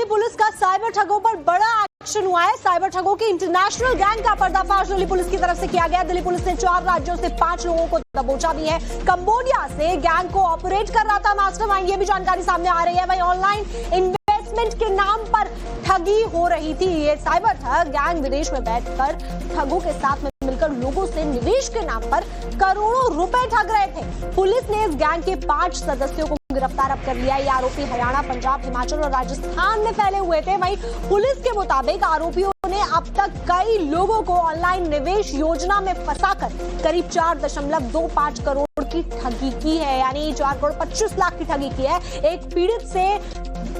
Police का cyber ठगों पर बड़ा एक्शन हुआ है। साइबर ठगों की इंटरनेशनल गैंग का पर्दाफाश दिल्ली पुलिस की तरफ से किया गया। दिल्ली पुलिस ने 4 राज्यों से 5 लोगों को दबोचा भी है। कंबोडिया से गैंग को ऑपरेट कर रहा था मास्टरमाइंड, ये भी जानकारी सामने आ रही है। वहीं ऑनलाइन इन्वेस्टमेंट के नाम पर ठगी हो रही थी। ये साइबर ठग गैंग विदेश में बैठकर ठगों के साथ में मिलकर लोगों से निवेश के नाम पर करोड़ों रुपए ठग रहे थे। पुलिस ने इस गैंग के 5 सदस्यों को गिरफ्तार अब कर लिया। ये आरोपी हरियाणा, पंजाब, हिमाचल और राजस्थान में फैले हुए थे। वहीं पुलिस के मुताबिक आरोपियों ने अब तक कई लोगों को ऑनलाइन निवेश योजना में फंसाकर करीब 4.25 करोड़ की ठगी की है, यानी 4.25 करोड़ की ठगी की है। एक पीड़ित से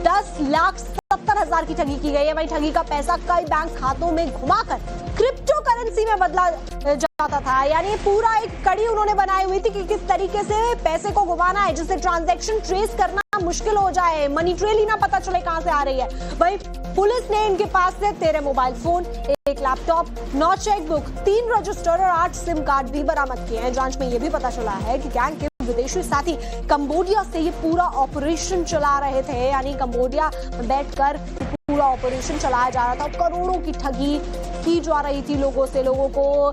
10,70,000 की ठगी की गई है। वहीं ठगी का पैसा कई बैंक खातों में घुमाकर क्रिप्टो करेंसी में बदला जाता था। यानी पूरा एक कड़ी उन्होंने बनाई हुई थी कि किस तरीके से पैसे को घुमाना है जिससे ट्रांजैक्शन ट्रेस करना मुश्किल हो जाए, मनी ट्रेल ही ना पता चले कहां से आ रही है। वहीं पुलिस ने इनके पास से 13 mobile phone, 1 laptop, 9 chequebook, 3 register और 8 सिम कार्ड भी बरामद किए हैं। जांच में यह भी पता चला है कि गैंग के विदेशी साथी कंबोडिया से ये पूरा ऑपरेशन चला रहे थे। यानी कंबोडिया में बैठकर पूरा ऑपरेशन चलाया जा रहा था। करोड़ों की ठगी की जा रही थी, लोगों से लोगों को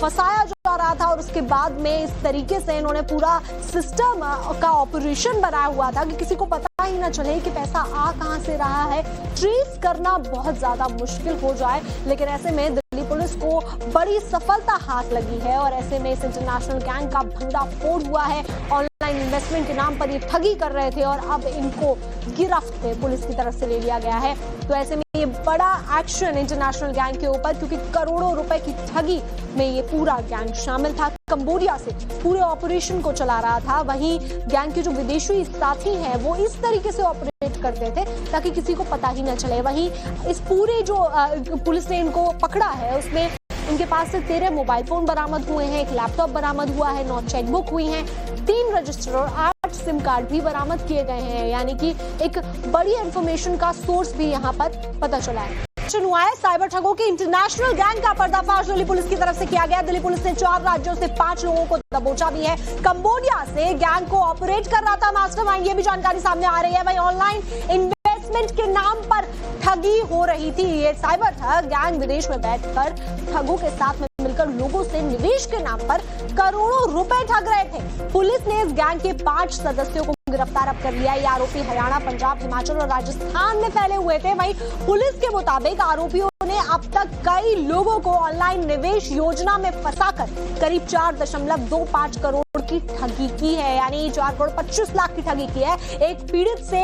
फंसाया जा रहा था। और उसके बाद में इस तरीके से इन्होंने पूरा सिस्टम का ऑपरेशन बनाया हुआ था कि किसी को पता ही ना चले कि पैसा आ कहां से रहा है। ट्रेस करना बहुत ज्यादा मुश्किल हो जाए, लेकिन ऐसे में दिल्ली पुलिस को बड़ी सफलता हाथ लगी है। और ऐसे में इस इंटरनेशनल गैंग का भंडाफोड़ हुआ है। ऑनलाइन इन्वेस्टमेंट के नाम पर ये ठगी कर रहे थे और अब इनको गिरफ्त पुलिस की तरफ से ले लिया गया है। तो ऐसे में ये बड़ा एक्शन इंटरनेशनल गैंग के ऊपर, क्योंकि करोड़ों रुपए की ठगी में ये पूरा गैंग शामिल था। कंबोडिया से पूरे ऑपरेशन को चला रहा था। वहीं गैंग के जो विदेशी साथी हैं वो इस तरीके से ऑपरेट करते थे ताकि किसी को पता ही ना चले। वहीं इस पूरे जो पुलिस ने इनको पकड़ा है उसमें इनके पास से 13 मोबाइल फोन बरामद हुए हैं, 1 लैपटॉप बरामद हुआ है, 9 चेकबुक हुई हैं, 3 रजिस्टर और 8 सिम कार्ड भी बरामद किए गए हैं। यानी कि एक बड़ी इंफॉर्मेशन का सोर्स भी यहाँ पर पता चला है। हुआ है साइबर ठगों की इंटरनेशनल गैंग का पर्दाफाश दिल्ली पुलिस की तरफ से किया गया। दिल्ली पुलिस ने 4 राज्यों से 5 लोगों को दबोचा भी है। कंबोडिया से गैंग को ऑपरेट कर रहा था मास्टरमाइंड, ये भी जानकारी सामने आ रही है। वहीं ऑनलाइन इन्वेस्टमेंट के नाम पर ठगी हो रही थी। ये साइबर ठग गैंग विदेश में बैठकर ठगों के साथ में मिलकर लोगों से निवेश के नाम पर करोड़ों रुपए ठग रहे थे। पुलिस ने इस गैंग के 5 सदस्यों को गिरफ्तार अब कर लिया। ये आरोपी हरियाणा, पंजाब, हिमाचल और राजस्थान में फैले हुए थे। वहीं पुलिस के मुताबिक आरोपियों ने अब तक कई लोगों को ऑनलाइन निवेश योजना में फंसाकर करीब 4.25 करोड़ की ठगी की है, यानी 4.25 करोड़ की ठगी की है। एक पीड़ित से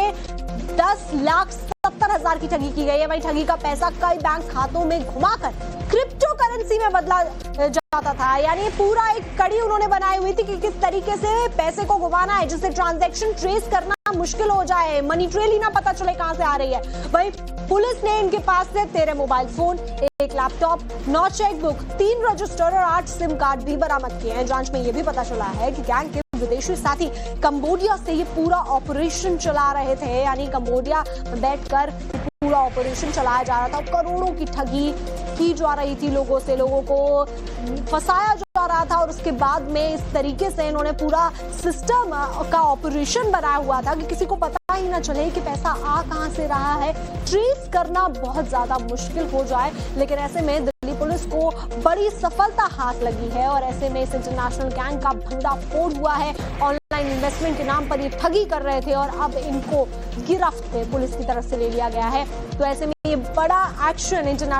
10,70,000 की ठगी की गई है। वहीं ठगी का पैसा कई बैंक खातों में घुमाकर क्रिप्टो करेंसी में बदला जाता था। यानी पूरा एक कड़ी उन्होंने बनाई हुई थी कि किस तरीके से पैसे को घुमाना है जिससे ट्रांजैक्शन ट्रेस करना मुश्किल हो जाए, मनी ट्रेल ही ना पता चले कहां से आ रही है। वहीं पुलिस ने इनके पास से 13 mobile phone, 1 laptop, 9 chequebook, 3 register और 8 सिम कार्ड भी बरामद किए हैं। जांच में यह भी पता चला है कि गैंग के विदेशी साथी कंबोडिया से ये पूरा ऑपरेशन चला रहे थे। यानी कंबोडिया में बैठकर पूरा ऑपरेशन चलाया जा रहा था। करोड़ों की ठगी की जा रही थी, लोगों से लोगों को फंसाया जा रहा था। और उसके बाद में इस तरीके से इन्होंने पूरा सिस्टम का ऑपरेशन बनाया हुआ था कि किसी को पता ही ना चले कि पैसा आ कहां से रहा है। ट्रेस करना बहुत ज्यादा मुश्किल हो जाए, लेकिन ऐसे में दिल्ली पुलिस को बड़ी सफलता हाथ लगी है। और ऐसे में इस इंटरनेशनल गैंग का भंडाफोड़ हुआ है। ऑनलाइन इन्वेस्टमेंट के नाम पर ये ठगी कर रहे थे और अब इनको गिरफ्त पुलिस की तरफ से ले लिया गया है। तो ऐसे में ये बड़ा एक्शन इंटरनेशनल